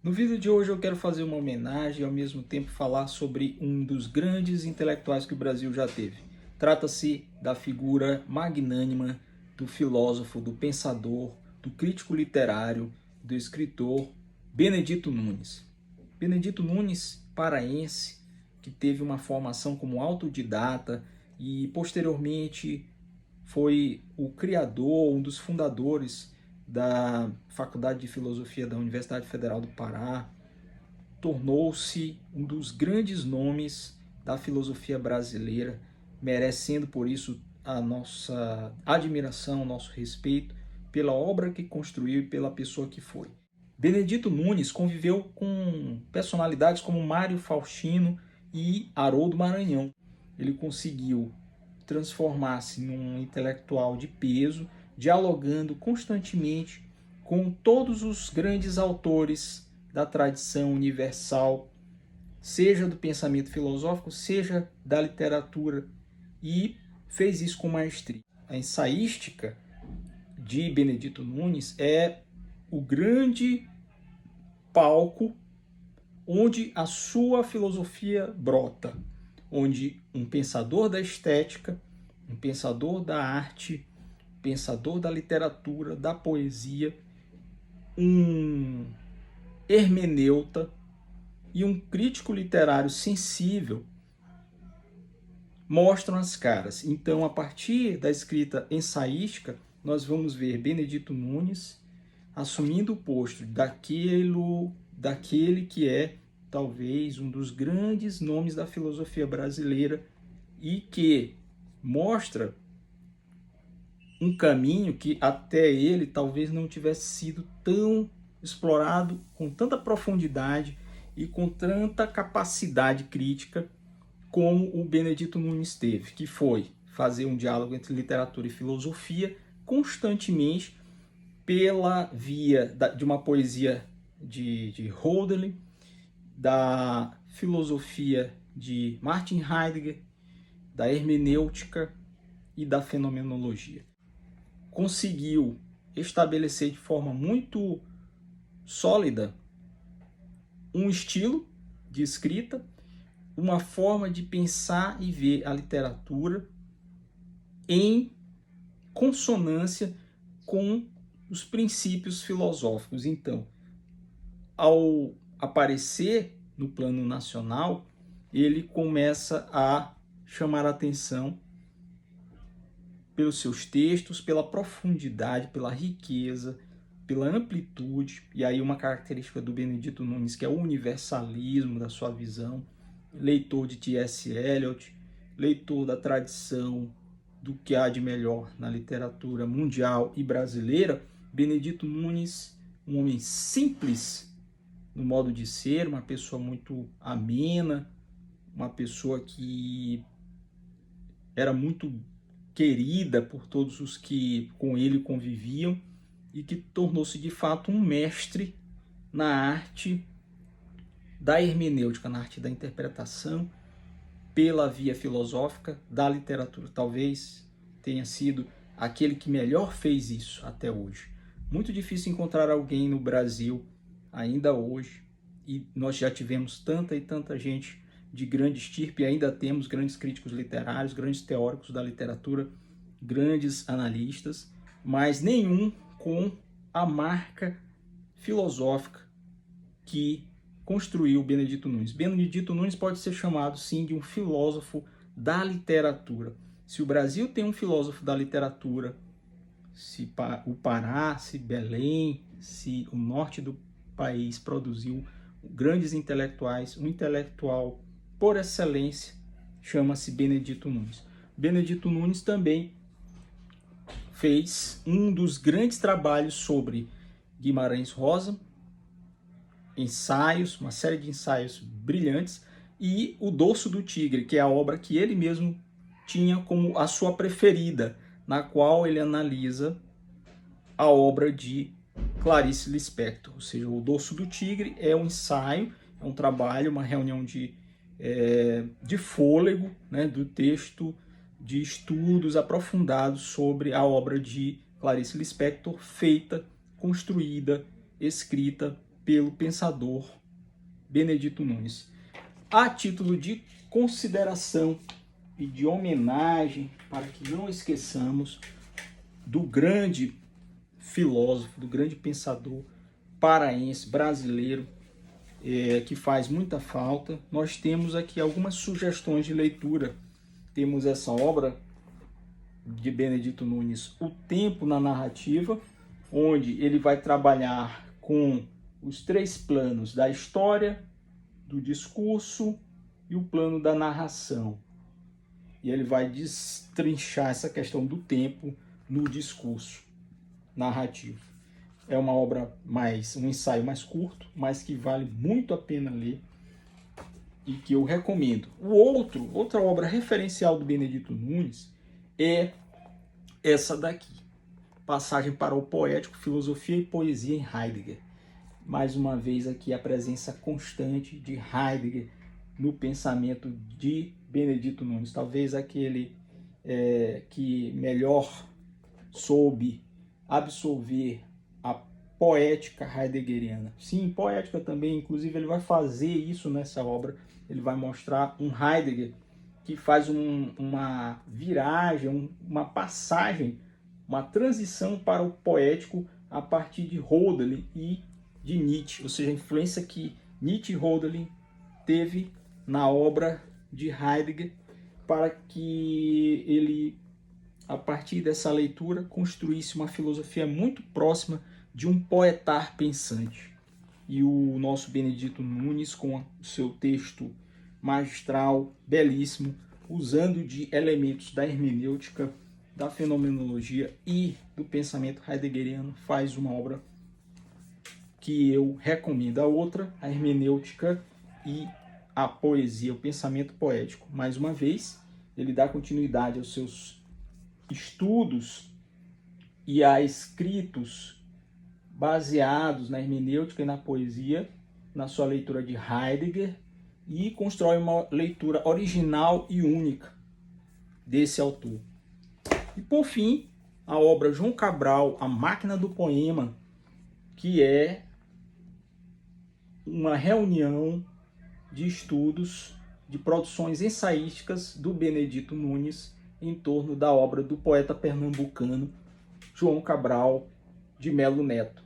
No vídeo de hoje eu quero fazer uma homenagem e ao mesmo tempo falar sobre um dos grandes intelectuais que o Brasil já teve. Trata-se da figura magnânima do filósofo, do pensador, do crítico literário, do escritor Benedito Nunes. Benedito Nunes, paraense, que teve uma formação como autodidata e posteriormente foi o criador, um dos fundadores da Faculdade de Filosofia da Universidade Federal do Pará, tornou-se um dos grandes nomes da filosofia brasileira, merecendo por isso a nossa admiração, o nosso respeito pela obra que construiu e pela pessoa que foi. Benedito Nunes conviveu com personalidades como Mário Faustino e Haroldo Maranhão. Ele conseguiu transformar-se num intelectual de peso, dialogando constantemente com todos os grandes autores da tradição universal, seja do pensamento filosófico, seja da literatura, e fez isso com maestria. A ensaística de Benedito Nunes é o grande palco onde a sua filosofia brota, onde um pensador da estética, um pensador da arte, pensador da literatura, da poesia, um hermeneuta e um crítico literário sensível mostram as caras. Então, a partir da escrita ensaística, nós vamos ver Benedito Nunes assumindo o posto daquele que é talvez um dos grandes nomes da filosofia brasileira e que mostra um caminho que até ele talvez não tivesse sido tão explorado com tanta profundidade e com tanta capacidade crítica como o Benedito Nunes teve, que foi fazer um diálogo entre literatura e filosofia constantemente pela via de uma poesia de Hölderlin, da filosofia de Martin Heidegger, da hermenêutica e da fenomenologia. Conseguiu estabelecer de forma muito sólida um estilo de escrita, uma forma de pensar e ver a literatura em consonância com os princípios filosóficos. Então, ao aparecer no plano nacional, ele começa a chamar a atenção pelos seus textos, pela profundidade, pela riqueza, pela amplitude, e aí uma característica do Benedito Nunes, que é o universalismo da sua visão, leitor de T.S. Eliot, leitor da tradição do que há de melhor na literatura mundial e brasileira. Benedito Nunes, um homem simples no modo de ser, uma pessoa muito amena, uma pessoa que era muito querida por todos os que com ele conviviam e que tornou-se de fato um mestre na arte da hermenêutica, na arte da interpretação pela via filosófica da literatura. Talvez tenha sido aquele que melhor fez isso até hoje. Muito difícil encontrar alguém no Brasil ainda hoje, e nós já tivemos tanta e tanta gente de grande estirpe, e ainda temos grandes críticos literários, grandes teóricos da literatura, grandes analistas, mas nenhum com a marca filosófica que construiu Benedito Nunes. Benedito Nunes pode ser chamado, sim, de um filósofo da literatura. Se o Brasil tem um filósofo da literatura, se o Pará, se Belém, se o norte do país produziu grandes intelectuais, um intelectual por excelência chama-se Benedito Nunes. Benedito Nunes também fez um dos grandes trabalhos sobre Guimarães Rosa, ensaios, uma série de ensaios brilhantes, e O Dorso do Tigre, que é a obra que ele mesmo tinha como a sua preferida, na qual ele analisa a obra de Clarice Lispector. Ou seja, O Dorso do Tigre é um ensaio, é um trabalho, uma reunião de fôlego, né, do texto, de estudos aprofundados sobre a obra de Clarice Lispector, feita, construída, escrita pelo pensador Benedito Nunes. A título de consideração e de homenagem, para que não esqueçamos do grande filósofo, do grande pensador paraense, brasileiro, que faz muita falta, nós temos aqui algumas sugestões de leitura. Temos essa obra de Benedito Nunes, O Tempo na Narrativa, onde ele vai trabalhar com os 3 planos da história, do discurso e o plano da narração. E ele vai destrinchar essa questão do tempo no discurso narrativo. É uma obra um ensaio mais curto, mas que vale muito a pena ler e que eu recomendo. Outra obra referencial do Benedito Nunes é essa daqui, Passagem para o Poético, Filosofia e Poesia em Heidegger. Mais uma vez aqui a presença constante de Heidegger no pensamento de Benedito Nunes. Talvez aquele que melhor soube absorver a poética heideggeriana. Sim, poética também, inclusive ele vai fazer isso nessa obra. Ele vai mostrar um Heidegger que faz uma viragem, uma passagem, uma transição para o poético a partir de Hölderlin e de Nietzsche, ou seja, a influência que Nietzsche e Hölderlin teve na obra de Heidegger, para que ele, a partir dessa leitura, construísse uma filosofia muito próxima de um poetar pensante. E o nosso Benedito Nunes, com o seu texto magistral, belíssimo, usando de elementos da hermenêutica, da fenomenologia e do pensamento heideggeriano, faz uma obra que eu recomendo. A outra, a hermenêutica e a poesia, o pensamento poético. Mais uma vez, ele dá continuidade aos seus estudos e a escritos baseados na hermenêutica e na poesia, na sua leitura de Heidegger, e constrói uma leitura original e única desse autor. E por fim, a obra João Cabral, A Máquina do Poema, que é uma reunião de estudos, de produções ensaísticas do Benedito Nunes em torno da obra do poeta pernambucano João Cabral de Melo Neto.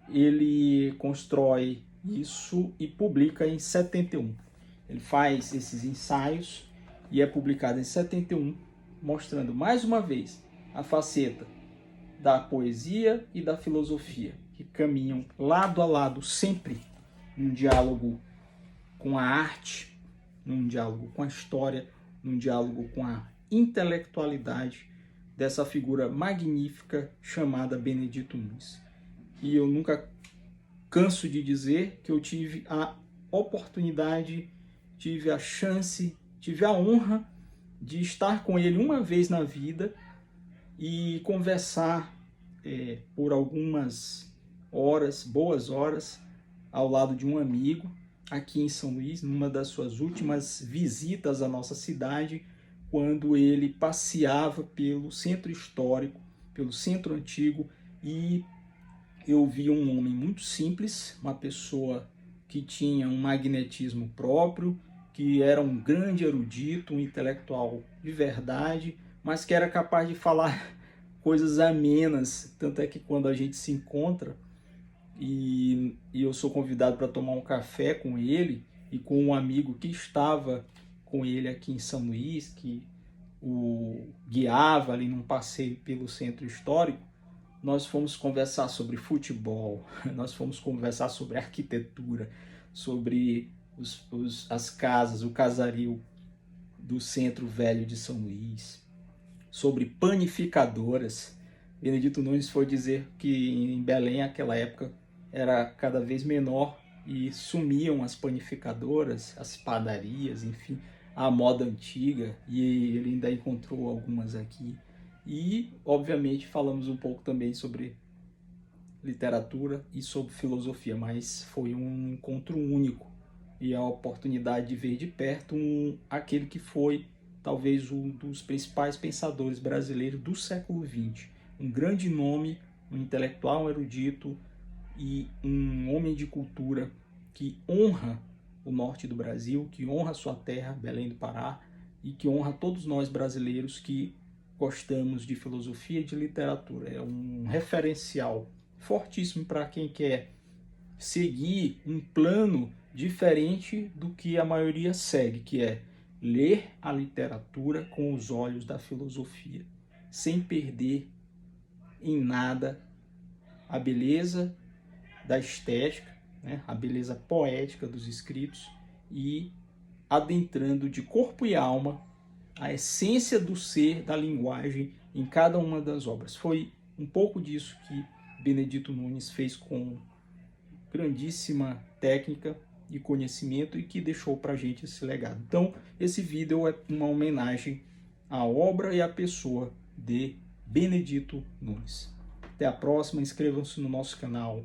Ele constrói isso e publica em 71. Ele faz esses ensaios e é publicado em 71, mostrando mais uma vez a faceta da poesia e da filosofia, que caminham lado a lado, sempre num diálogo com a arte, num diálogo com a história, num diálogo com a intelectualidade dessa figura magnífica chamada Benedito Nunes. E eu nunca canso de dizer que eu tive a oportunidade, tive a chance, tive a honra de estar com ele uma vez na vida e conversar por algumas horas, boas horas, ao lado de um amigo aqui em São Luís, numa das suas últimas visitas à nossa cidade, quando ele passeava pelo centro histórico, pelo centro antigo, e eu vi um homem muito simples, uma pessoa que tinha um magnetismo próprio, que era um grande erudito, um intelectual de verdade, mas que era capaz de falar coisas amenas. Tanto é que quando a gente se encontra e eu sou convidado para tomar um café com ele e com um amigo que estava com ele aqui em São Luís, que o guiava ali num passeio pelo centro histórico, nós fomos conversar sobre futebol, nós fomos conversar sobre arquitetura, sobre as casas, o casario do centro velho de São Luís, sobre panificadoras. Benedito Nunes foi dizer que em Belém, naquela época, era cada vez menor e sumiam as panificadoras, as padarias, enfim, a moda antiga, e ele ainda encontrou algumas aqui. E, obviamente, falamos um pouco também sobre literatura e sobre filosofia, mas foi um encontro único e a oportunidade de ver de perto aquele que foi talvez um dos principais pensadores brasileiros do século XX. Um grande nome, um intelectual, um erudito, e um homem de cultura que honra o norte do Brasil, que honra sua terra, Belém do Pará, e que honra todos nós brasileiros que gostamos de filosofia e de literatura. É um referencial fortíssimo para quem quer seguir um plano diferente do que a maioria segue, que é ler a literatura com os olhos da filosofia, sem perder em nada a beleza da estética, né, a beleza poética dos escritos, e adentrando de corpo e alma a essência do ser da linguagem em cada uma das obras. Foi um pouco disso que Benedito Nunes fez com grandíssima técnica e conhecimento e que deixou para a gente esse legado. Então, esse vídeo é uma homenagem à obra e à pessoa de Benedito Nunes. Até a próxima, inscrevam-se no nosso canal,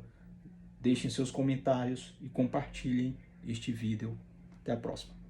deixem seus comentários e compartilhem este vídeo. Até a próxima.